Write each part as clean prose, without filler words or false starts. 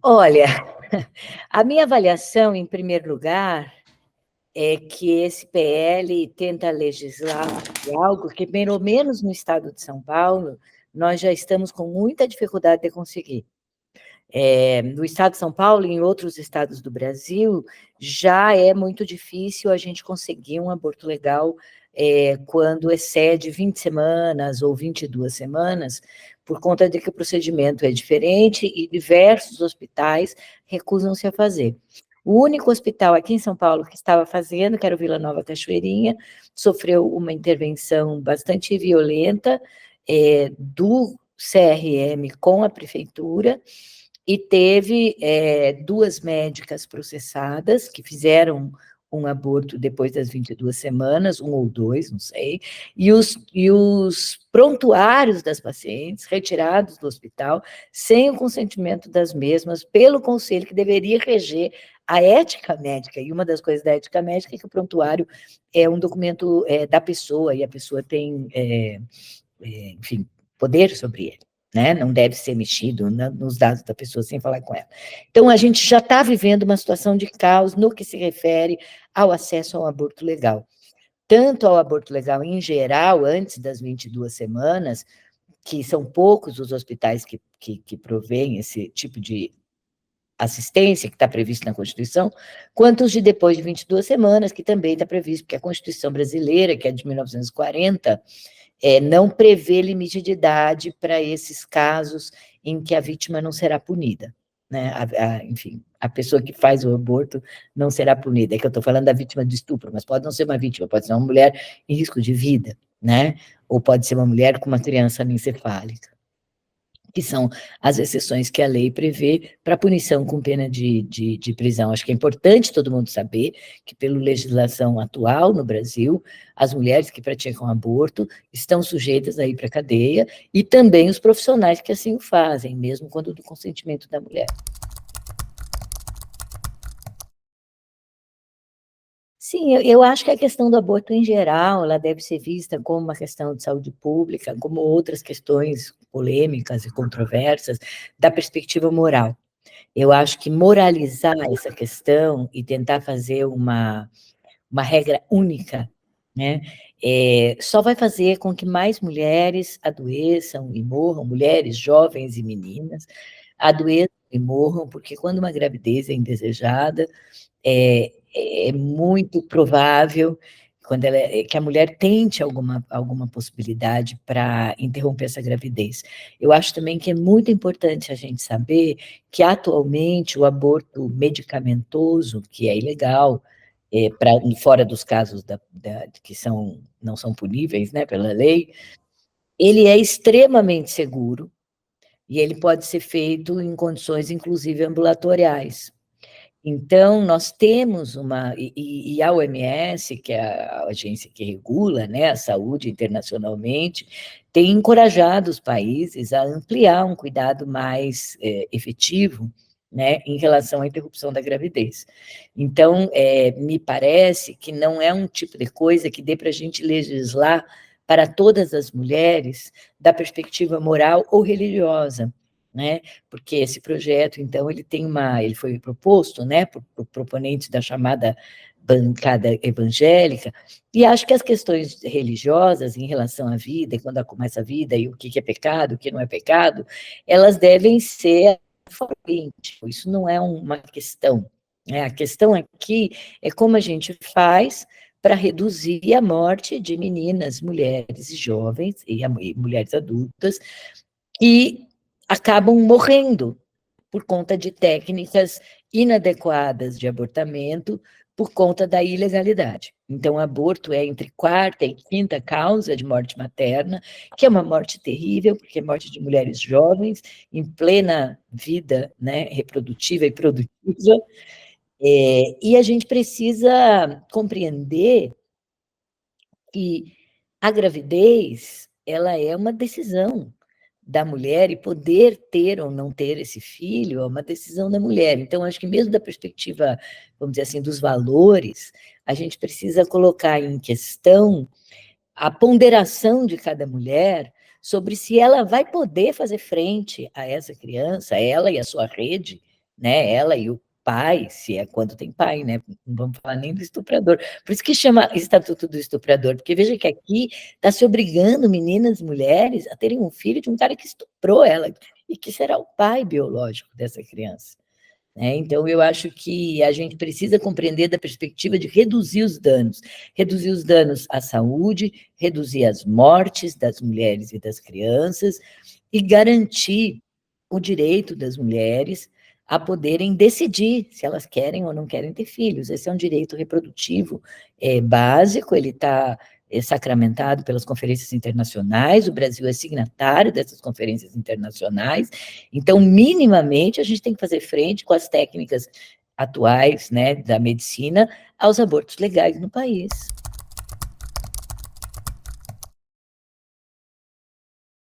Olha, a minha avaliação, em primeiro lugar, é que esse PL tenta legislar algo que, pelo menos no estado de São Paulo, nós já estamos com muita dificuldade de conseguir. No estado de São Paulo e em outros estados do Brasil, já é muito difícil a gente conseguir um aborto legal quando excede 20 semanas ou 22 semanas, por conta de que o procedimento é diferente e diversos hospitais recusam-se a fazer. O único hospital aqui em São Paulo que estava fazendo, que era o Vila Nova Cachoeirinha, sofreu uma intervenção bastante violenta do CRM com a prefeitura, e teve duas médicas processadas que fizeram um aborto depois das 22 semanas, um ou dois, não sei, e os prontuários das pacientes retirados do hospital sem o consentimento das mesmas pelo conselho que deveria reger a ética médica, e uma das coisas da ética médica é que o prontuário é um documento da pessoa, e a pessoa tem, enfim, poder sobre ele, né? Não deve ser mexido nos dados da pessoa sem falar com ela. Então, a gente já está vivendo uma situação de caos no que se refere ao acesso ao aborto legal. Tanto ao aborto legal em geral, antes das 22 semanas, que são poucos os hospitais que provêm esse tipo de assistência, que está previsto na Constituição, quanto os de depois de 22 semanas, que também está previsto, porque a Constituição brasileira, que é de 1940, não prevê limite de idade para esses casos em que a vítima não será punida, né? Enfim, a pessoa que faz o aborto não será punida. É que eu estou falando da vítima de estupro, mas pode não ser uma vítima, pode ser uma mulher em risco de vida, né? Ou pode ser uma mulher com uma criança anencefálica, que são as exceções que a lei prevê para punição com pena de prisão. Acho que é importante todo mundo saber que, pela legislação atual no Brasil, as mulheres que praticam aborto estão sujeitas a ir para a cadeia, e também os profissionais que assim o fazem, mesmo quando do consentimento da mulher. Sim, eu acho que a questão do aborto em geral, ela deve ser vista como uma questão de saúde pública, como outras questões polêmicas e controversas, da perspectiva moral. Eu acho que moralizar essa questão e tentar fazer uma regra única, né, só vai fazer com que mais mulheres adoeçam e morram, mulheres, jovens e meninas, adoeçam e morram, porque quando uma gravidez é indesejada, é muito provável que a mulher tente alguma possibilidade para interromper essa gravidez. Eu acho também que é muito importante a gente saber que, atualmente, o aborto medicamentoso, que é ilegal, fora dos casos que não são puníveis, né, pela lei, ele é extremamente seguro, e ele pode ser feito em condições, inclusive, ambulatoriais. Então, nós temos e a OMS, que é a agência que regula, né, a saúde internacionalmente, tem encorajado os países a ampliar um cuidado mais efetivo, né, em relação à interrupção da gravidez. Então, me parece que não é um tipo de coisa que dê para a gente legislar para todas as mulheres da perspectiva moral ou religiosa, né? Porque esse projeto, então, ele foi proposto, né, por proponentes da chamada bancada evangélica, e acho que as questões religiosas em relação à vida, e quando começa a vida, e o que é pecado, o que não é pecado, elas devem ser formalmente, isso não é uma questão, né? A questão aqui é como a gente faz para reduzir a morte de meninas, mulheres e jovens, e mulheres adultas, que acabam morrendo por conta de técnicas inadequadas de abortamento, por conta da ilegalidade. Então, o aborto é entre quarta e quinta causa de morte materna, que é uma morte terrível, porque é morte de mulheres jovens, em plena vida, né, reprodutiva e produtiva, e a gente precisa compreender que a gravidez, ela é uma decisão da mulher, e poder ter ou não ter esse filho é uma decisão da mulher. Então, acho que mesmo da perspectiva, vamos dizer assim, dos valores, a gente precisa colocar em questão a ponderação de cada mulher sobre se ela vai poder fazer frente a essa criança, ela e a sua rede, né? Ela e o pai, se é quando tem pai, né? Não vamos falar nem do estuprador. Por isso que chama Estatuto do Estuprador, porque veja que aqui está se obrigando meninas, mulheres, a terem um filho de um cara que estuprou ela e que será o pai biológico dessa criança. Né? Então, eu acho que a gente precisa compreender da perspectiva de reduzir os danos à saúde, reduzir as mortes das mulheres e das crianças e garantir o direito das mulheres a poderem decidir se elas querem ou não querem ter filhos. Esse é um direito reprodutivo básico, ele está sacramentado pelas conferências internacionais, o Brasil é signatário dessas conferências internacionais, então, minimamente, a gente tem que fazer frente com as técnicas atuais, né, da medicina aos abortos legais no país.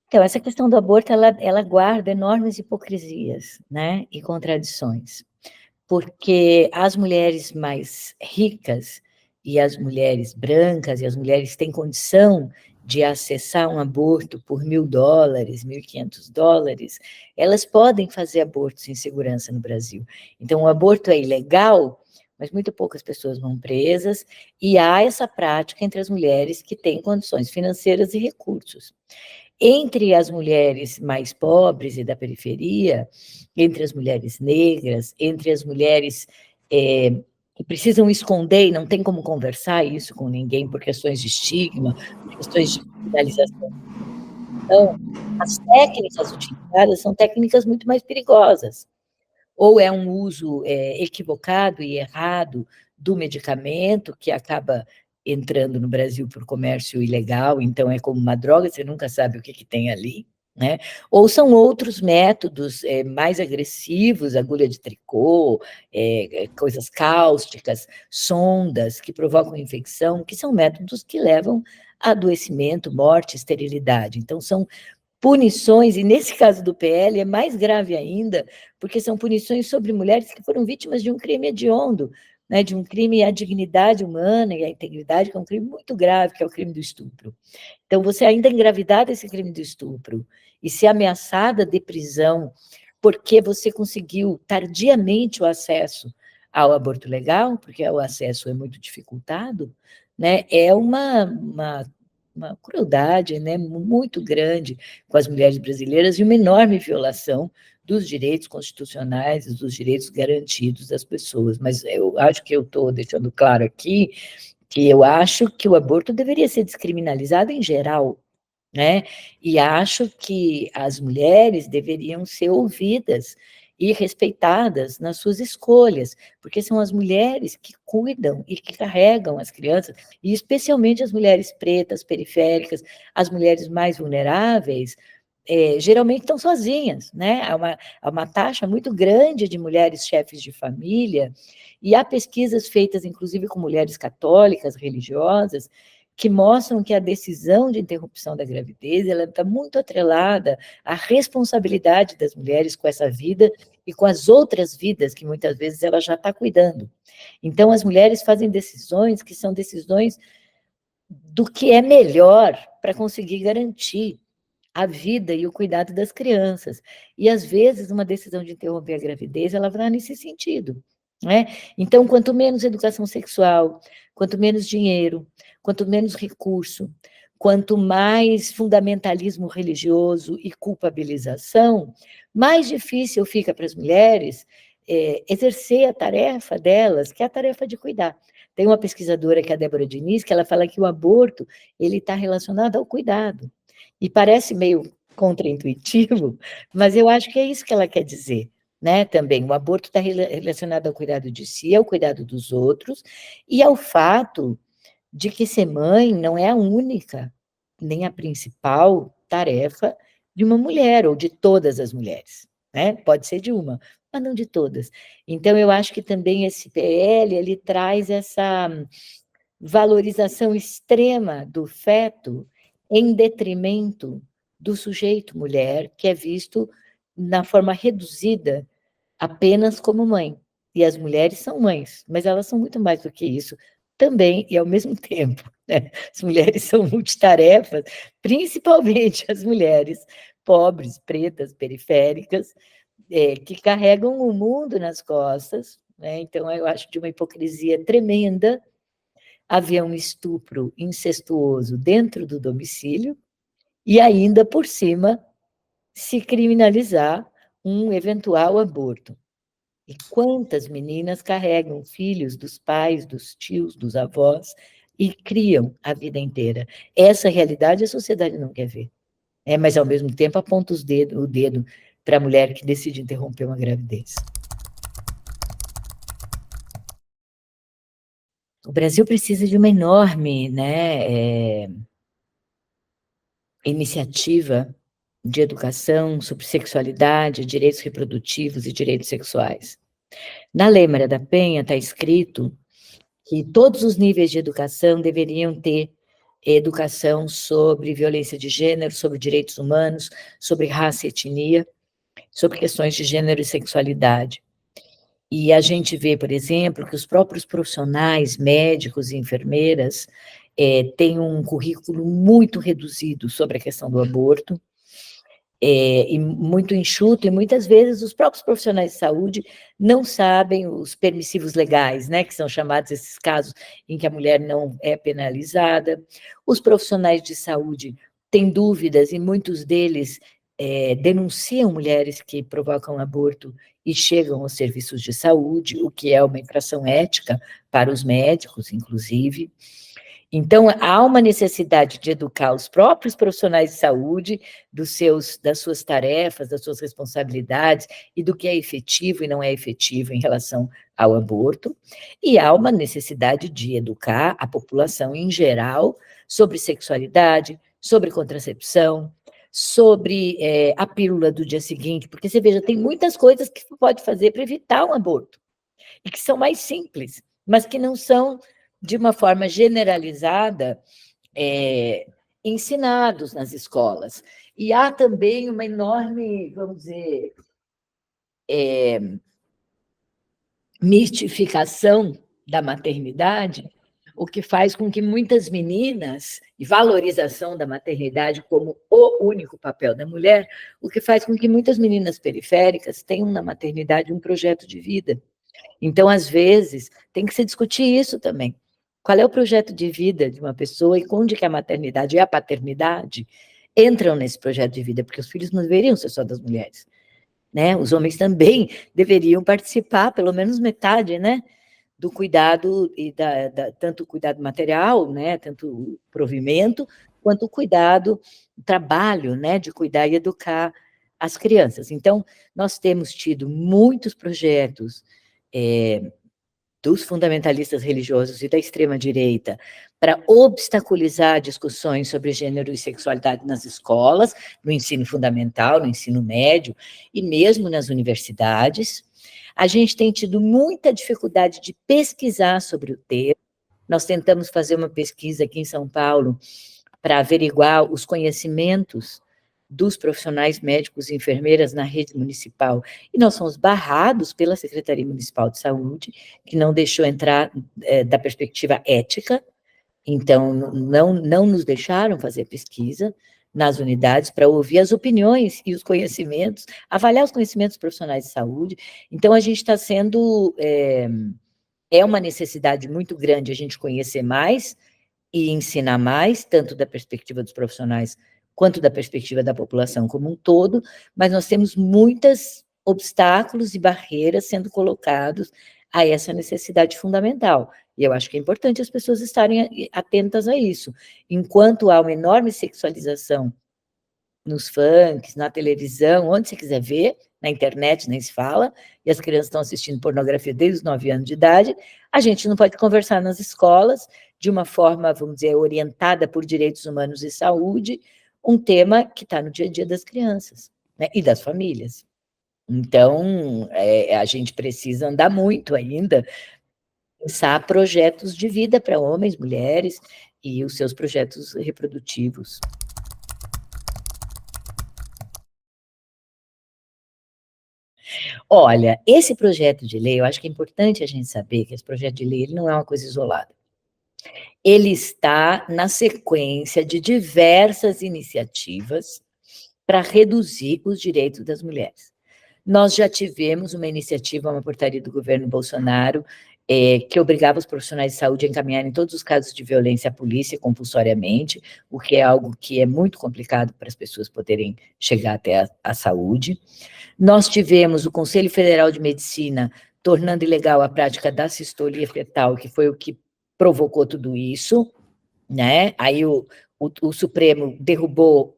Então, essa questão do aborto, ela guarda enormes hipocrisias, né, e contradições, porque as mulheres mais ricas e as mulheres brancas e as mulheres que têm condição de acessar um aborto por $1.000, $1.500, elas podem fazer abortos em segurança no Brasil. Então, o aborto é ilegal, mas muito poucas pessoas vão presas, e há essa prática entre as mulheres que têm condições financeiras e recursos. Entre as mulheres mais pobres e da periferia, entre as mulheres negras, entre as mulheres que precisam esconder e não tem como conversar isso com ninguém por questões de estigma, por questões de criminalização. Então, as técnicas utilizadas são técnicas muito mais perigosas. Ou é um uso equivocado e errado do medicamento, que acaba entrando no Brasil por comércio ilegal, então é como uma droga, você nunca sabe o que tem ali, né? Ou são outros métodos mais agressivos, agulha de tricô, coisas cáusticas, sondas que provocam infecção, que são métodos que levam a adoecimento, morte, esterilidade. Então, são punições, e nesse caso do PL é mais grave ainda, porque são punições sobre mulheres que foram vítimas de um crime hediondo, né, de um crime à dignidade humana e à integridade, que é um crime muito grave, que é o crime do estupro. Então, você ainda engravidar desse crime do estupro e ser ameaçada de prisão porque você conseguiu tardiamente o acesso ao aborto legal, porque o acesso é muito dificultado, né, é uma crueldade, né, muito grande com as mulheres brasileiras e uma enorme violação dos direitos constitucionais e dos direitos garantidos das pessoas. Mas eu acho que eu estou deixando claro aqui que eu acho que o aborto deveria ser descriminalizado em geral, né? E acho que as mulheres deveriam ser ouvidas e respeitadas nas suas escolhas, porque são as mulheres que cuidam e que carregam as crianças, e especialmente as mulheres pretas, periféricas, as mulheres mais vulneráveis, geralmente estão sozinhas, né? Há uma taxa muito grande de mulheres chefes de família, e há pesquisas feitas, inclusive, com mulheres católicas, religiosas, que mostram que a decisão de interrupção da gravidez ela está muito atrelada à responsabilidade das mulheres com essa vida e com as outras vidas que muitas vezes ela já está cuidando. Então, as mulheres fazem decisões que são decisões do que é melhor para conseguir garantir a vida e o cuidado das crianças. E, às vezes, uma decisão de interromper a gravidez, ela vai nesse sentido, né? Então, quanto menos educação sexual, quanto menos dinheiro, quanto menos recurso, quanto mais fundamentalismo religioso e culpabilização, mais difícil fica para as mulheres exercer a tarefa delas, que é a tarefa de cuidar. Tem uma pesquisadora, que é a Débora Diniz, que ela fala que o aborto ele está relacionado ao cuidado. E parece meio contraintuitivo, mas eu acho que é isso que ela quer dizer, né? Também o aborto está relacionado ao cuidado de si, ao cuidado dos outros, e ao fato de que ser mãe não é a única, nem a principal tarefa de uma mulher, ou de todas as mulheres, né? Pode ser de uma, mas não de todas. Então, eu acho que também esse PL, ele traz essa valorização extrema do feto em detrimento do sujeito mulher, que é visto na forma reduzida apenas como mãe. E as mulheres são mães, mas elas são muito mais do que isso também e ao mesmo tempo, né? As mulheres são multitarefas, principalmente as mulheres pobres, pretas, periféricas, que carregam o mundo nas costas, né? Então, eu acho de uma hipocrisia tremenda haver um estupro incestuoso dentro do domicílio e ainda, por cima, se criminalizar um eventual aborto. E quantas meninas carregam filhos dos pais, dos tios, dos avós e criam a vida inteira. Essa realidade a sociedade não quer ver. Mas, ao mesmo tempo, aponta o dedo para a mulher que decide interromper uma gravidez. O Brasil precisa de uma enorme, né, iniciativa de educação sobre sexualidade, direitos reprodutivos e direitos sexuais. Na Lei Maria da Penha está escrito que todos os níveis de educação deveriam ter educação sobre violência de gênero, sobre direitos humanos, sobre raça e etnia, sobre questões de gênero e sexualidade. E a gente vê, por exemplo, que os próprios profissionais, médicos e enfermeiras, têm um currículo muito reduzido sobre a questão do aborto, e muito enxuto, e muitas vezes os próprios profissionais de saúde não sabem os permissivos legais, né, que são chamados esses casos em que a mulher não é penalizada. Os profissionais de saúde têm dúvidas e muitos deles denunciam mulheres que provocam aborto e chegam aos serviços de saúde, o que é uma infração ética para os médicos, inclusive. Então, há uma necessidade de educar os próprios profissionais de saúde das suas tarefas, das suas responsabilidades e do que é efetivo e não é efetivo em relação ao aborto, e há uma necessidade de educar a população em geral sobre sexualidade, sobre contracepção, sobre a pílula do dia seguinte, porque você veja, tem muitas coisas que você pode fazer para evitar um aborto, e que são mais simples, mas que não são, de uma forma generalizada, ensinados nas escolas. E há também uma enorme, vamos dizer, mistificação da maternidade, o que faz com que muitas meninas, e valorização da maternidade como o único papel da mulher, o que faz com que muitas meninas periféricas tenham na maternidade um projeto de vida. Então, às vezes, tem que se discutir isso também. Qual é o projeto de vida de uma pessoa e onde que a maternidade e a paternidade entram nesse projeto de vida, porque os filhos não deveriam ser só das mulheres, né? Os homens também deveriam participar, pelo menos metade, né? Do cuidado, e tanto o cuidado material, né? Tanto o provimento, quanto o cuidado, o trabalho, né? De cuidar e educar as crianças. Então, nós temos tido muitos projetos dos fundamentalistas religiosos e da extrema-direita para obstaculizar discussões sobre gênero e sexualidade nas escolas, no ensino fundamental, no ensino médio e mesmo nas universidades. A gente tem tido muita dificuldade de pesquisar sobre o tema. Nós tentamos fazer uma pesquisa aqui em São Paulo para averiguar os conhecimentos dos profissionais médicos e enfermeiras na rede municipal, e nós fomos barrados pela Secretaria Municipal de Saúde, que não deixou entrar da perspectiva ética, então não nos deixaram fazer pesquisa nas unidades para ouvir as opiniões e os conhecimentos, avaliar os conhecimentos dos profissionais de saúde. Então, a gente está sendo... é uma necessidade muito grande a gente conhecer mais e ensinar mais, tanto da perspectiva dos profissionais quanto da perspectiva da população como um todo, mas nós temos muitos obstáculos e barreiras sendo colocados a essa necessidade fundamental. E eu acho que é importante as pessoas estarem atentas a isso. Enquanto há uma enorme sexualização nos funks, na televisão, onde você quiser ver, na internet nem se fala, e as crianças estão assistindo pornografia desde os 9 anos de idade, a gente não pode conversar nas escolas de uma forma, vamos dizer, orientada por direitos humanos e saúde, um tema que está no dia a dia das crianças, né, e das famílias. Então, a gente precisa andar muito ainda, pensar projetos de vida para homens, mulheres e os seus projetos reprodutivos. Olha, esse projeto de lei, eu acho que é importante a gente saber que esse projeto de lei ele não é uma coisa isolada. Ele está na sequência de diversas iniciativas para reduzir os direitos das mulheres. Nós já tivemos uma iniciativa, uma portaria do governo Bolsonaro, que obrigava os profissionais de saúde a encaminharem todos os casos de violência à polícia compulsoriamente, o que é algo que é muito complicado para as pessoas poderem chegar até a saúde. Nós tivemos o Conselho Federal de Medicina tornando ilegal a prática da sistolia fetal, que foi o que provocou tudo isso, né? Aí o Supremo derrubou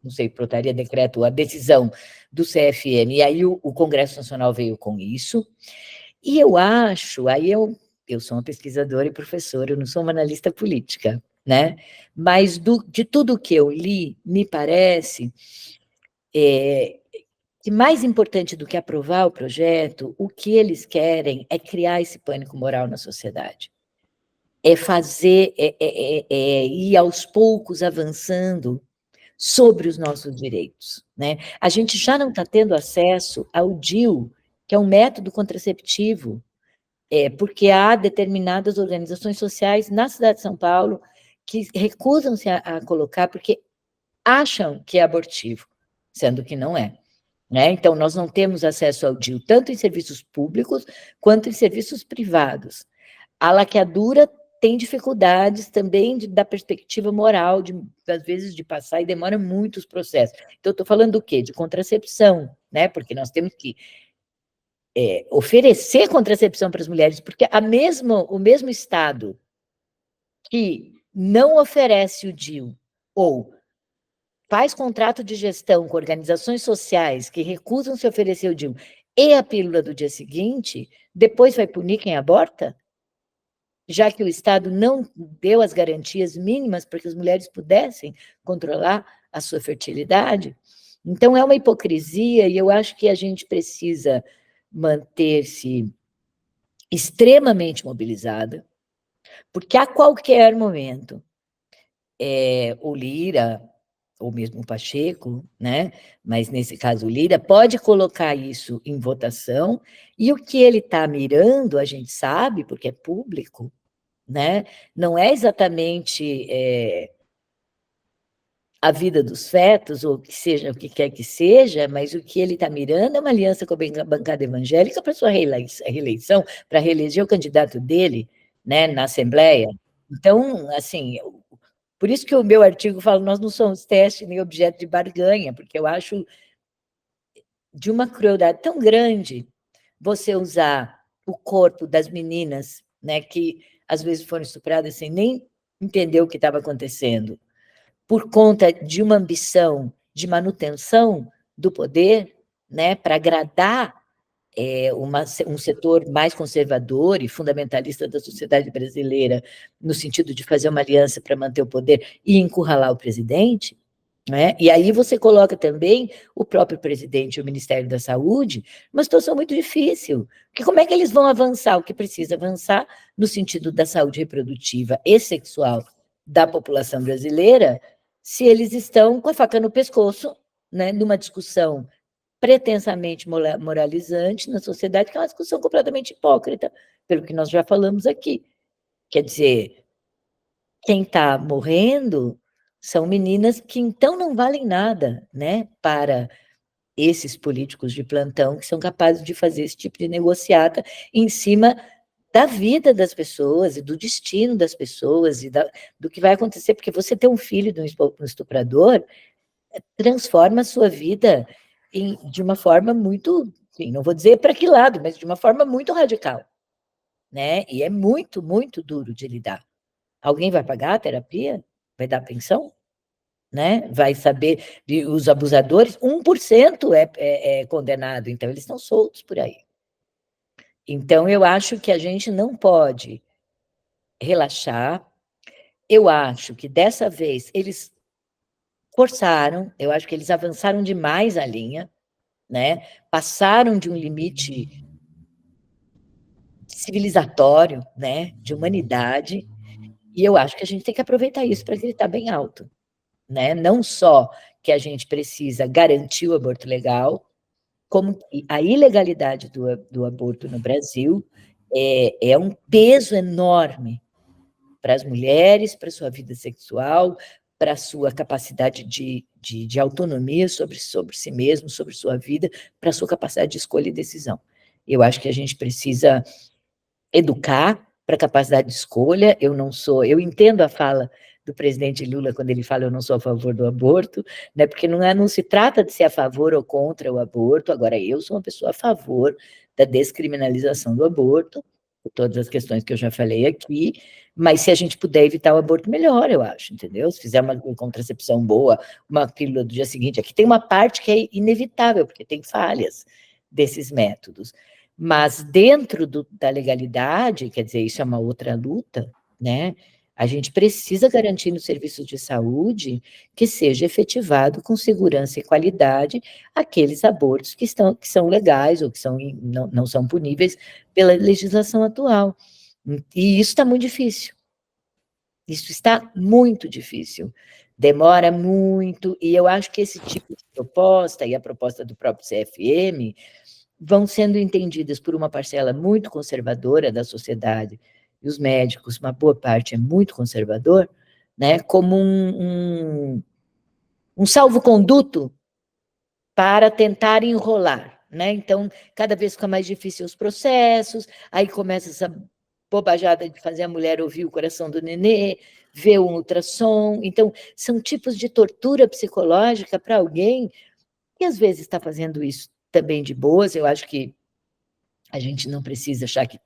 não sei, portaria, decreto, a decisão do CFM, e aí o Congresso Nacional veio com isso, e eu acho, aí eu sou uma pesquisadora e professora, eu não sou uma analista política, né? Mas de tudo que eu li, me parece que mais importante do que aprovar o projeto, o que eles querem é criar esse pânico moral na sociedade. É fazer, ir aos poucos avançando sobre os nossos direitos, né? A gente já não está tendo acesso ao DIU, que é um método contraceptivo, porque há determinadas organizações sociais na cidade de São Paulo que recusam-se a colocar porque acham que é abortivo, sendo que não é. Né? Então, nós não temos acesso ao DIU, tanto em serviços públicos quanto em serviços privados. A laqueadura tem dificuldades também da perspectiva moral, às vezes de passar, e demora muitos processos. Então, eu estou falando do quê? De contracepção, né? Porque nós temos que oferecer contracepção para as mulheres, porque o mesmo Estado que não oferece o DIU, ou faz contrato de gestão com organizações sociais que recusam se oferecer o DIU e a pílula do dia seguinte, depois vai punir quem aborta? Já que o Estado não deu as garantias mínimas para que as mulheres pudessem controlar a sua fertilidade? Então, é uma hipocrisia e eu acho que a gente precisa manter-se extremamente mobilizada, porque a qualquer momento, o Lira, ou mesmo o Pacheco, né? Mas nesse caso o Lira, pode colocar isso em votação, e o que ele está mirando, a gente sabe, porque é público, né? Não é exatamente a vida dos fetos, ou que seja o que quer que seja, mas o que ele está mirando é uma aliança com a bancada evangélica para sua reeleição, para reeleger o candidato dele, né, na Assembleia. Então, assim, por isso que o meu artigo fala, nós não somos teste nem objeto de barganha, porque eu acho de uma crueldade tão grande você usar o corpo das meninas, né, que às vezes foram estupradas sem nem entender o que estava acontecendo, por conta de uma ambição de manutenção do poder, né, para agradar um setor mais conservador e fundamentalista da sociedade brasileira, no sentido de fazer uma aliança para manter o poder e encurralar o presidente, né? E aí você coloca também o próprio presidente e o Ministério da Saúde numa situação muito difícil, porque como é que eles vão avançar o que precisa avançar no sentido da saúde reprodutiva e sexual da população brasileira, se eles estão com a faca no pescoço, né, numa discussão pretensamente moralizante na sociedade, que é uma discussão completamente hipócrita, pelo que nós já falamos aqui. Quer dizer, quem está morrendo são meninas que então não valem nada, né, para esses políticos de plantão que são capazes de fazer esse tipo de negociata em cima da vida das pessoas e do destino das pessoas e do que vai acontecer, porque você ter um filho de um estuprador transforma a sua vida de uma forma muito, enfim, não vou dizer para que lado, mas de uma forma muito radical, né? E é muito, muito duro de lidar. Alguém vai pagar a terapia? Vai dar pensão? Né? Vai saber, os abusadores, 1% é condenado, então eles estão soltos por aí. Então, eu acho que a gente não pode relaxar, eu acho que dessa vez eles forçaram, eu acho que eles avançaram demais a linha, né? Passaram de um limite civilizatório, né? De humanidade, e eu acho que a gente tem que aproveitar isso para gritar bem alto, né? Não só que a gente precisa garantir o aborto legal, como que a ilegalidade do aborto no Brasil é um peso enorme para as mulheres, para a sua vida sexual, para a sua capacidade de autonomia sobre si mesmo, sobre sua vida, para a sua capacidade de escolha e decisão. Eu acho que a gente precisa educar para a capacidade de escolha. Eu entendo a fala do presidente Lula quando ele fala eu não sou a favor do aborto, né, porque não se trata de ser a favor ou contra o aborto. Agora, eu sou uma pessoa a favor da descriminalização do aborto, por todas as questões que eu já falei aqui, mas se a gente puder evitar o aborto, melhor, eu acho, entendeu? Se fizer uma contracepção boa, uma pílula do dia seguinte, aqui tem uma parte que é inevitável, porque tem falhas desses métodos. Mas dentro da legalidade, quer dizer, isso é uma outra luta, né? A gente precisa garantir nos serviços de saúde que seja efetivado com segurança e qualidade aqueles abortos que são legais ou que não são puníveis pela legislação atual. E isso está muito difícil. Isso está muito difícil. Demora muito, e eu acho que esse tipo de proposta, e a proposta do próprio CFM, vão sendo entendidas por uma parcela muito conservadora da sociedade, e os médicos, uma boa parte é muito conservador, né, como um salvo-conduto para tentar enrolar, né? Então, cada vez fica mais difícil os processos, aí começa essa bobajada de fazer a mulher ouvir o coração do nenê, ver um ultrassom. Então, são tipos de tortura psicológica para alguém que às vezes está fazendo isso também de boas. Eu acho que a gente não precisa achar que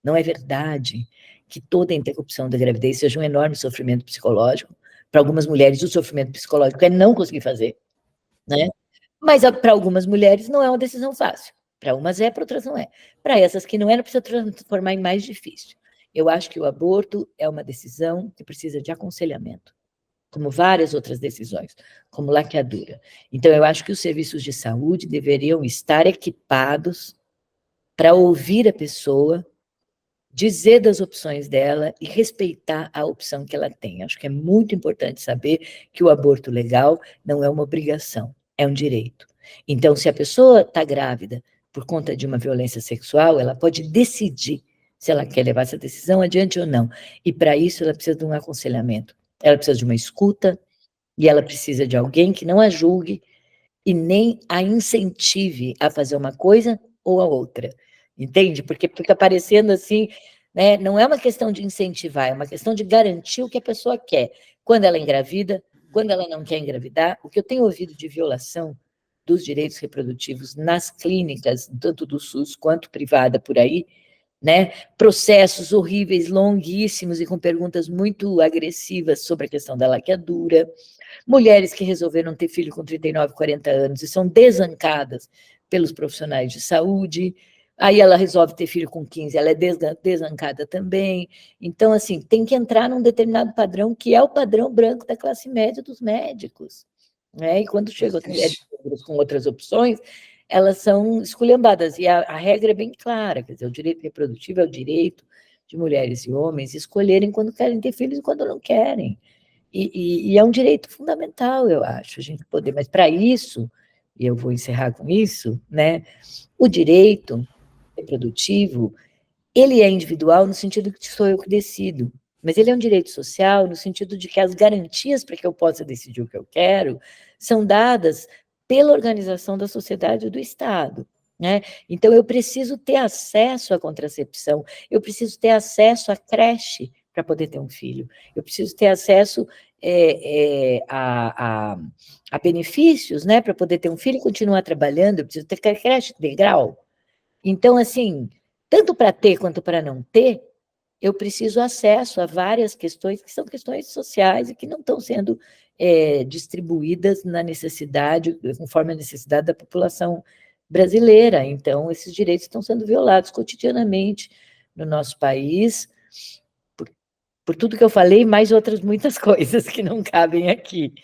não é verdade, que toda interrupção da gravidez seja um enorme sofrimento psicológico. Para algumas mulheres, o sofrimento psicológico é não conseguir fazer, né? Mas para algumas mulheres não é uma decisão fácil. Para umas é, para outras não é. Para essas que não é, não precisa transformar em mais difícil. Eu acho que o aborto é uma decisão que precisa de aconselhamento, como várias outras decisões, como laqueadura. Então, eu acho que os serviços de saúde deveriam estar equipados para ouvir a pessoa, dizer das opções dela e respeitar a opção que ela tem. Acho que é muito importante saber que o aborto legal não é uma obrigação, é um direito. Então, se a pessoa está grávida por conta de uma violência sexual, ela pode decidir se ela quer levar essa decisão adiante ou não. E para isso ela precisa de um aconselhamento. Ela precisa de uma escuta e ela precisa de alguém que não a julgue e nem a incentive a fazer uma coisa ou a outra, entende? Porque fica parecendo assim, né? Não é uma questão de incentivar, é uma questão de garantir o que a pessoa quer, quando ela engravida, quando ela não quer engravidar. O que eu tenho ouvido de violação dos direitos reprodutivos nas clínicas, tanto do SUS quanto privada por aí, né? Processos horríveis, longuíssimos e com perguntas muito agressivas sobre a questão da laqueadura, mulheres que resolveram ter filho com 39, 40 anos e são desancadas pelos profissionais de saúde, aí ela resolve ter filho com 15, ela é desancada também. Então, assim, tem que entrar num determinado padrão, que é o padrão branco da classe média dos médicos, né? E quando chegam as mulheres com outras opções, elas são esculhambadas, e a regra é bem clara, quer dizer, o direito reprodutivo é o direito de mulheres e homens escolherem quando querem ter filhos e quando não querem. E é um direito fundamental, eu acho, a gente poder, mas para isso, e eu vou encerrar com isso, né, o direito reprodutivo, ele é individual no sentido de que sou eu que decido, mas ele é um direito social no sentido de que as garantias para que eu possa decidir o que eu quero são dadas pela organização da sociedade e do Estado, né? Então, eu preciso ter acesso à contracepção, eu preciso ter acesso à creche para poder ter um filho, eu preciso ter acesso a benefícios, né, para poder ter um filho e continuar trabalhando, eu preciso ter creche integral. Então, assim, tanto para ter quanto para não ter, eu preciso acesso a várias questões que são questões sociais e que não estão sendo distribuídas na necessidade, conforme a necessidade da população brasileira. Então, esses direitos estão sendo violados cotidianamente no nosso país, por tudo que eu falei, mais outras muitas coisas que não cabem aqui.